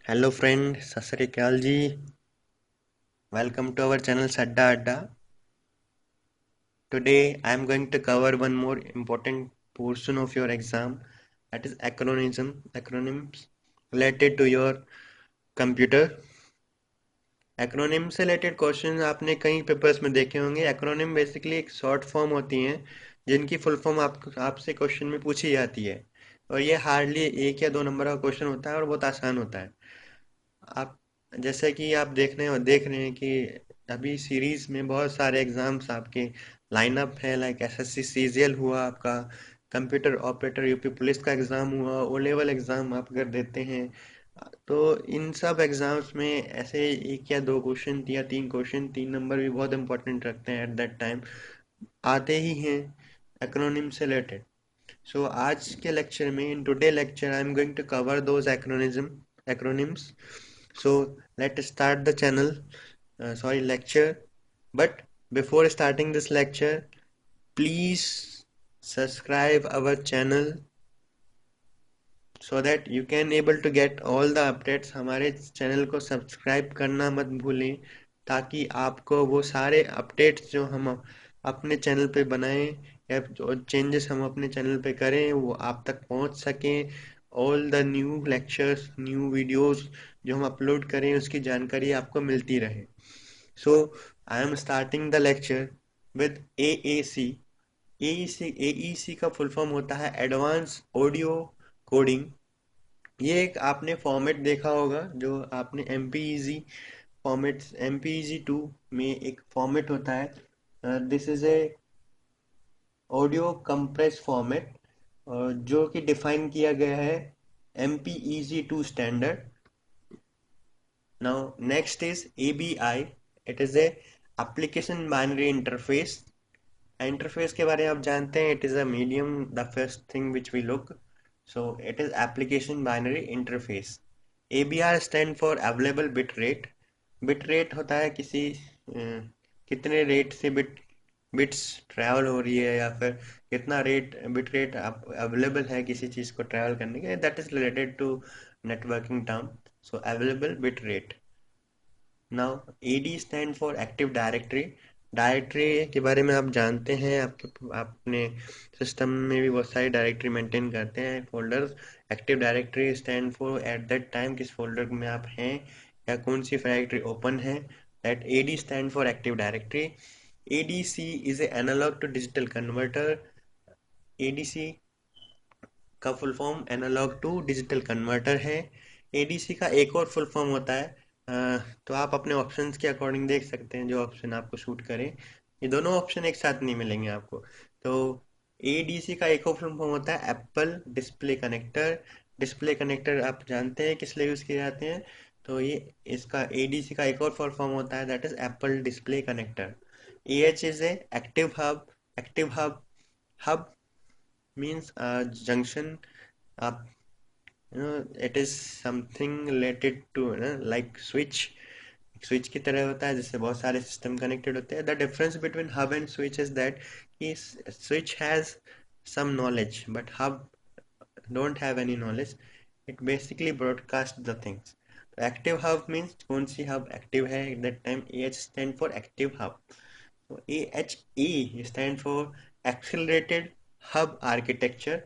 Hello friend, सत श्री अकाल जी। Welcome to our channel सड्डा अड्डा। Today I am going to cover one more important portion of your exam, that is acronyms related to your computer। Acronym से related question आपने कई papers में देखे होंगे। Acronym basically एक शॉर्ट फॉर्म होती हैं जिनकी फुल फॉर्म आपसे क्वेश्चन में पूछी जाती है, और ये हार्डली 1 या 2 नंबर का क्वेश्चन होता है और बहुत आसान होता है। आप जैसे कि आप देख रहे हैं कि अभी सीरीज में बहुत सारे एग्जाम्स आपके लाइनअप है, लाइक एसएससी सीजीएल हुआ, आपका कंप्यूटर ऑपरेटर यूपी पुलिस का एग्जाम हुआ, ओ लेवल एग्जाम आप अगर देते हैं तो इन सब एग्जाम्स में ऐसे 1 या 2 क्वेश्चन या 3 क्वेश्चन 3 नंबर भी बहुत इंपॉर्टेंट रखते हैं एट दैट टाइम, आते ही हैं एक्रोनिम से रिलेटेड। सो आज के लेक्चर में, in today lecture, I am going to cover those acronyms. So let's start the channel, lecture. But before starting this lecture, please subscribe our channel so that you can able to get all the updates। हमारे channel को subscribe करना मत भूलें, ताकि आपको वो सारे updates जो हम अपने चैनल पे बनाएं या जो चेंजेस हम अपने चैनल पे करें वो आप तक पहुंच सकें। All the new lectures, new videos जो हम अपलोड करें उसकी जानकारी आपको मिलती रहे। So I am starting the lecture with AAC। AEC का फुल फॉर्म होता है एडवांस ऑडियो कोडिंग। ये एक आपने फॉर्मेट देखा होगा, जो आपने MPEG फॉर्मेट, MPEG 2 में एक फॉर्मेट होता है, this is a audio compress format, जो कि डिफाइन किया गया है MPEG 2 standard. Now next is ABI। It is a application binary interface. Interface के बारे में आप जानते हैं, it is a medium, the first thing which we look. So it is application binary interface. ABR stand for available bit rate. Bit rate होता है कितने rate से बिट्स ट्रैवल हो रही है, या फिर कितना बिट रेट अवेलेबल है किसी चीज़ को ट्रैवल करने के, that is related to networking term. So available bit rate. Now AD stand for active directory. Directory के बारे में आप जानते हैं, आप अपने सिस्टम में भी बहुत सारी डायरेक्टरी मेंटेन करते हैं, folders. Active directory stand for at that time किस फोल्डर में आप हैं या कौन सी डायरेक्टरी ओपन है, that AD stand for active directory. ADC is a analogue to digital converter. ADC का full form analogue to digital converter है। ADC का एक और फुल फॉर्म होता है, तो आप अपने ऑप्शंस के अकॉर्डिंग देख सकते हैं जो ऑप्शन आपको सूट करे। ये दोनों ऑप्शन एक साथ नहीं मिलेंगे आपको। तो ADC का एक और फुल फॉर्म होता है Apple display connector. Display connector आप जानते हैं किस लिए यूज़ किए जाते हैं, तो ये इसका ADC का एक और फुल फॉर्म होता है, that is Apple display connector. AH is a active hub. Active hub means junction। आप it is something related to like switch की तरह होता है जिससे बहुत सारे सिस्टम कनेक्टेड होते हैं। The difference between hub and switch is that कि switch has some knowledge but hub don't have any knowledge. It basically broadcast the things. तो एक्टिव हब मीन्स कौन सी हब एक्टिव है at that time. AH stand for active hub. तो AHE stand for accelerated hub architecture.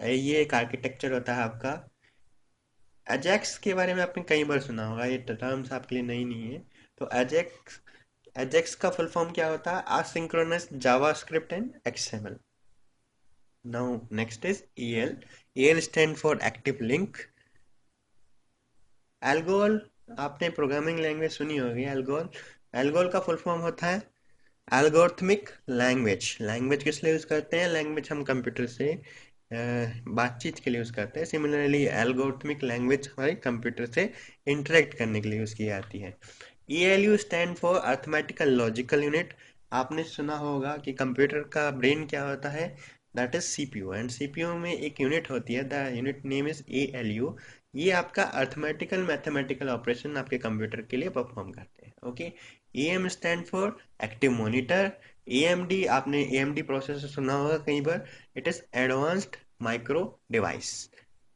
ये एक architecture होता है आपका। अजैक्स के बारे में आपने कई बार सुना होगा, ये टर्म्स आपके लिए नई नहीं है। तो अजैक्स अजैक्स का फुल फॉर्म क्या होता है, asynchronous JavaScript and XML। Now next is EL। EL stand for active link. ALGOL, आपने प्रोग्रामिंग लैंग्वेज सुनी होगी एल्गोल। एल्गोल का फुल फॉर्म होता है एल्गोरिथमिक लैंग्वेज। लैंग्वेज किस लिए यूज़ करते हैं, लैंग्वेज हम कंप्यूटर से बातचीत के लिए यूज़ करते हैं। सिमिलरली एल्गोरिथमिक लैंग्वेज हमारे कंप्यूटर से इंटरेक्ट करने के लिए यूज़ की जाती है। ELU stand for arithmetical logical unit. आपने सुना होगा कि कंप्यूटर का ब्रेन क्या होता है, that is CPU, and CPU में एक यूनिट होती है, the unit name is ALU। ये आपका अर्थमेटिकल मैथमेटिकल ऑपरेशन आपके कंप्यूटर के लिए परफॉर्म करते हैं। Okay. AM stand for active monitor. AMD, आपने AMD प्रोसेसर सुना होगा कई बार। It is advanced micro device.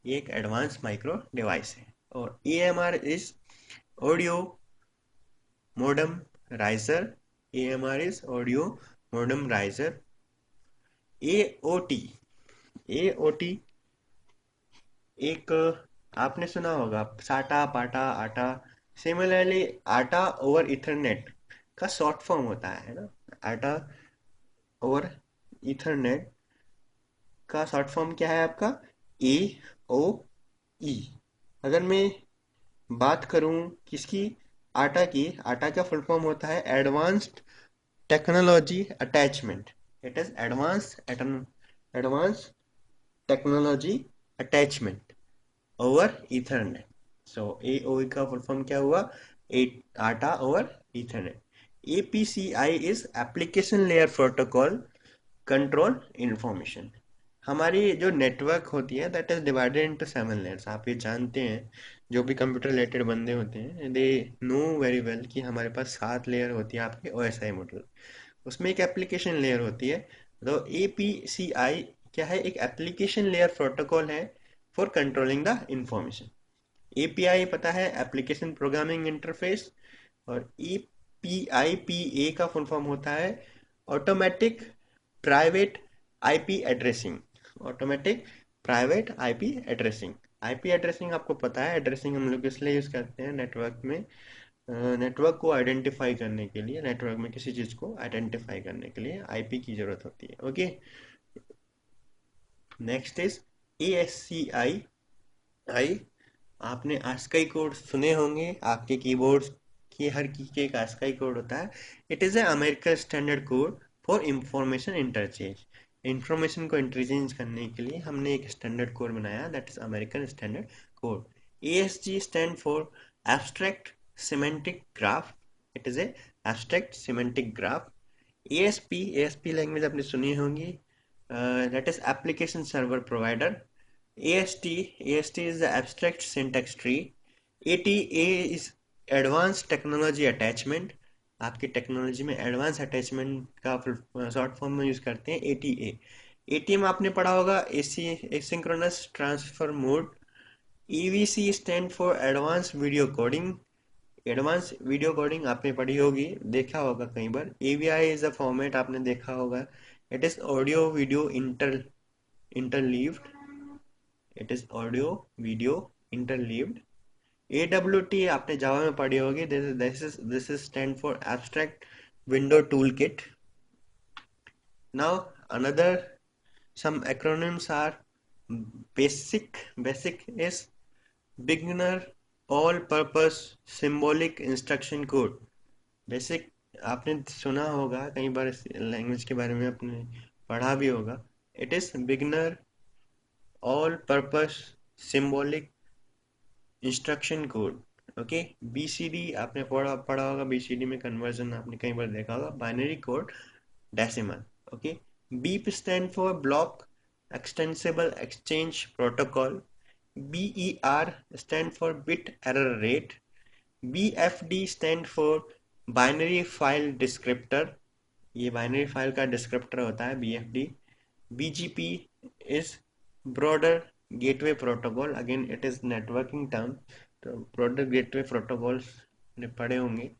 ये एक एडवांस माइक्रो डिवाइस है। और AMR is audio modem riser, AMR is audio modem riser. AOT, AOT एक आपने सुना होगा साटा पाटा आटा, सिमिलरली आटा ओवर इथरनेट का शॉर्ट फॉर्म होता है ना। आटा ओवर इथरनेट का शॉर्ट फॉर्म क्या है आपका, AOE। अगर मैं बात करूं किसकी, आटा की, आटा का फुल फॉर्म होता है advanced technology attachment. It is advance technology attachment over Ethernet. So AOE का फुल फॉर्म क्या हुआ, आटा over Ethernet. APCI is application layer protocol control information. हमारी जो नेटवर्क होती है that is divided into 7 layers. आप ये जानते हैं, जो भी कंप्यूटर रिलेटेड बंदे होते हैं दे नो वेरी वेल कि हमारे पास 7 लेयर होती है आपके OSI मॉडल। उसमें एक एप्लीकेशन लेयर होती है। तो APCI क्या है, एक एप्लीकेशन लेयर प्रोटोकॉल है for controlling the information. API पता है, एप्लीकेशन प्रोग्रामिंग इंटरफेस। और EPIPA का फुल फॉर्म होता है automatic private IP addressing. Automatic private IP addressing. IP addressing आपको पता है, एड्रेसिंग हम लोग इसलिए यूज करते हैं नेटवर्क में, नेटवर्क को आइडेंटिफाई करने के लिए, नेटवर्क में किसी चीज को आइडेंटिफाई करने के लिए आईपी की जरूरत होती है। Okay, next is ASCII। आई, आपने आस्काई कोड सुने होंगे, आपके कीबोर्ड की हर की के एक आस्काई कोड होता है। It is a American standard code for information interchange. Information को इंटरचेंज करने के लिए हमने एक स्टैंडर्ड कोड बनाया, that is American standard code. ASG stand for abstract semantic graph. It is a abstract semantic graph. ASP language आपने सुनी होंगी, that is application server provider. AST is the abstract syntax tree. ATA is advanced technology attachment। आपकी technology में advance attachment का short form में use करते हैं ATA। ATM आपने पढ़ा होगा, asynchronous transfer mode. EVC stand for advance video coding. Advance video coding आपने पढ़ी होगी, देखा होगा कई बार। AVI इज अ फॉर्मेट आपने देखा होगा, it is audio video interleaved. It is audio video interleaved. AWT आपने जावा में पढ़ी होगी, this is stand for abstract window tool kit. Now another some acronyms are basic is beginner all purpose symbolic instruction code। Basic आपने सुना होगा कई बार, इस language के बारे में आपने पढ़ा भी होगा। It is beginner all purpose symbolic instruction code. Okay, BCD आपने पढ़ा होगा, BCD में कन्वर्जन आपने कई बार देखा होगा, binary code decimal. Okay, beep stand for block extensible exchange protocol. BER stand for bit error rate. BFD stand for binary file descriptor. ये binary file का डिस्क्रिप्टर होता है BFD। BGP is broader gateway protocol, again it is networking term। तो broader gateway protocols ने पढ़े होंगे,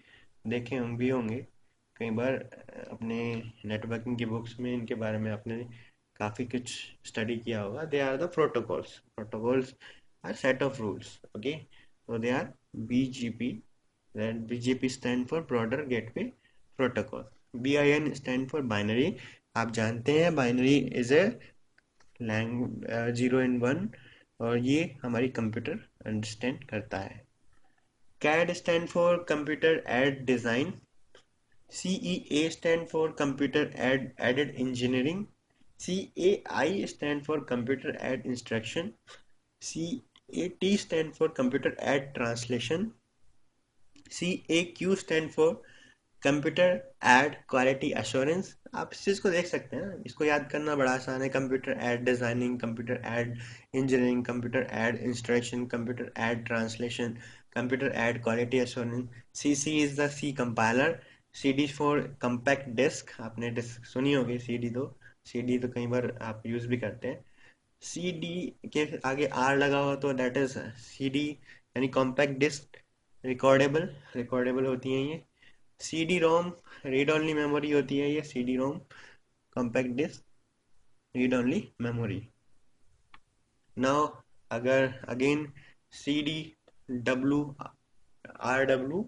देखे होंगे भी होंगे कई बार, अपने नेटवर्किंग की बुक्स में इनके बारे में आपने काफ़ी कुछ स्टडी किया होगा। They are the protocols are set of rules. Okay, so they are BGP, then BGP stand for broader gateway protocol। BIN stand for binary। आप जानते हैं बाइनरी इज ए 0 and 1, और ये हमारी कंप्यूटर अंडरस्टैंड करता है। CAD stand for computer aid design. CEA stand for computer aided engineering. CAI stand for computer aid instruction. CAT stand for computer aid translation. CAQ stand for computer aid quality assurance. आप इस चीज़ को देख सकते हैं, इसको याद करना बड़ा आसान है। Computer aid designing, computer aid engineering, computer aid instruction, computer aid translation, computer aid quality assurance. CC is the C compiler. CD for compact disc, आपने डिस्क सुनी होगी, CD तो कई बार आप यूज़ भी करते हैं। CD के आगे R लगा हो तो दैट इज CD यानी कॉम्पैक्ट डिस्क रिकॉर्डेबल रिकॉर्डेबल होती हैं ये। CD ROM read only memory होती है ये CD ROM. Compact disc read only memory. Now अगर again C D W R W,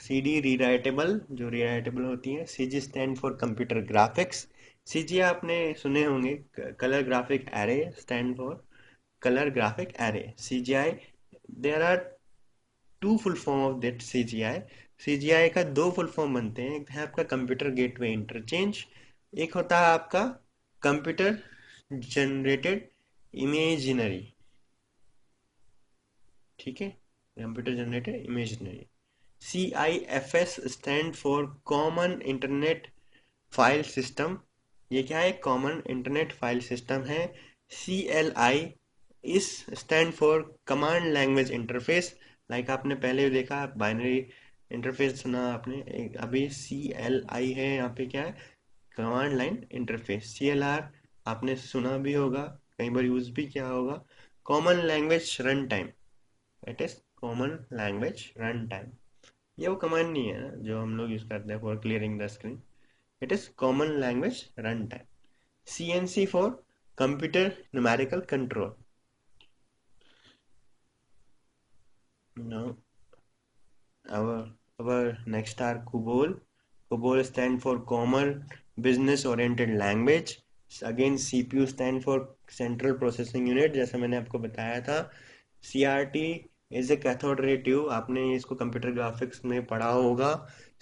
C D rewritable, जो रीराइटेबल होती है। C G stand for computer graphics. C G आपने सुने होंगे, colour graphic array stand for colour graphic array C G I. There are to full form of that C G I. C G आई का दो full form बनते हैं, एक है आपका कंप्यूटर गेटवे इंटरचेंज, एक होता है आपका कंप्यूटर जनरेटेड इमेजिनरी। ठीक है, computer generated imaginary. C I F S stand for common internet file system. ये क्या है? कॉमन इंटरनेट फाइल सिस्टम है। सी एल आई इस stand for command language interface. Like आपने पहले भी देखा, बाइनरी इंटरफेस सुना आपने, अभी सी एल आई है यहाँ पे, क्या है? Command line interface. C L R आपने सुना भी होगा, कई बार यूज भी किया होगा। Common language run time, it is common language run time. ये वो कमांड नहीं है ना जो हम लोग यूज करते हैं for clearing the screen. It is common language run time. CNC for computer numerical control. Now our next are COBOL. COBOL stand for Common Business Oriented Language. Again CPU stand for Central Processing Unit, जैसा मैंने आपको बताया था। CRT is a cathode ray tube, आपने इसको computer graphics में पढ़ा होगा।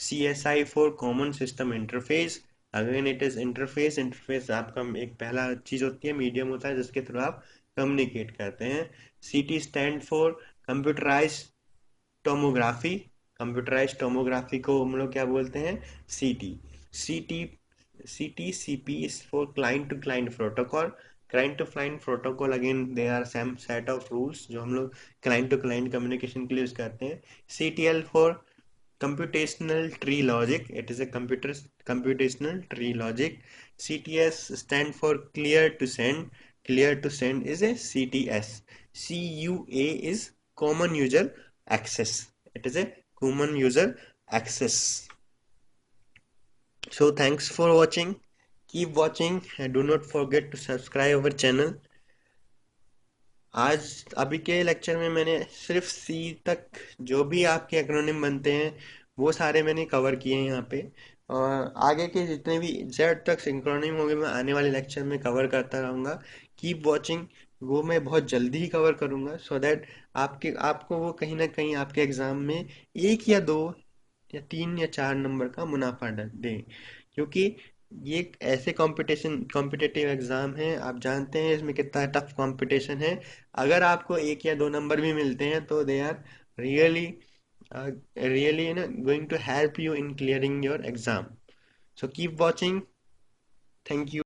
CSI for common system interface. Again it is interface. Interface आपका एक पहला चीज होती है, मीडियम होता है जिसके थ्रू आप कम्युनिकेट करते हैं। CT stand for computerise tomography. Computerise tomography को हम लोग क्या बोलते हैं? CT. CT CT CP is for client to client protocol. Client to client protocol, again they are same set of rules जो हम लोग क्लाइंट टू क्लाइंट कम्युनिकेशन के लिए यूज करते हैं। CTL for computational tree logic, it is a computational tree logic. CTS stand for clear to send. Clear to send is a CTS. CUA is common user access, it is a common user access. So thanks for watching, keep watching and do not forget to subscribe our channel. आज अभी के lecture में मैंने सिर्फ सी तक जो भी आपके एक्रोनिम बनते हैं वो सारे मैंने कवर किए हैं यहाँ पे। और आगे के जितने भी जेड तक एक्रोनिम होंगे मैं आने वाले लेक्चर में कवर करता रहूँगा। कीप वॉचिंग, वो मैं बहुत जल्दी ही कवर करूँगा सो दैट आपको वो कहीं ना कहीं आपके एग्ज़ाम में एक या दो या तीन या चार नंबर का मुनाफा दे। क्योंकि ये एक ऐसे कॉम्पिटिटिव एग्जाम है, आप जानते हैं इसमें कितना टफ कंपटीशन है। अगर आपको एक या दो नंबर भी मिलते हैं तो दे आर रियली रियली ना going to help you in clearing your exam. So keep watching, thank you.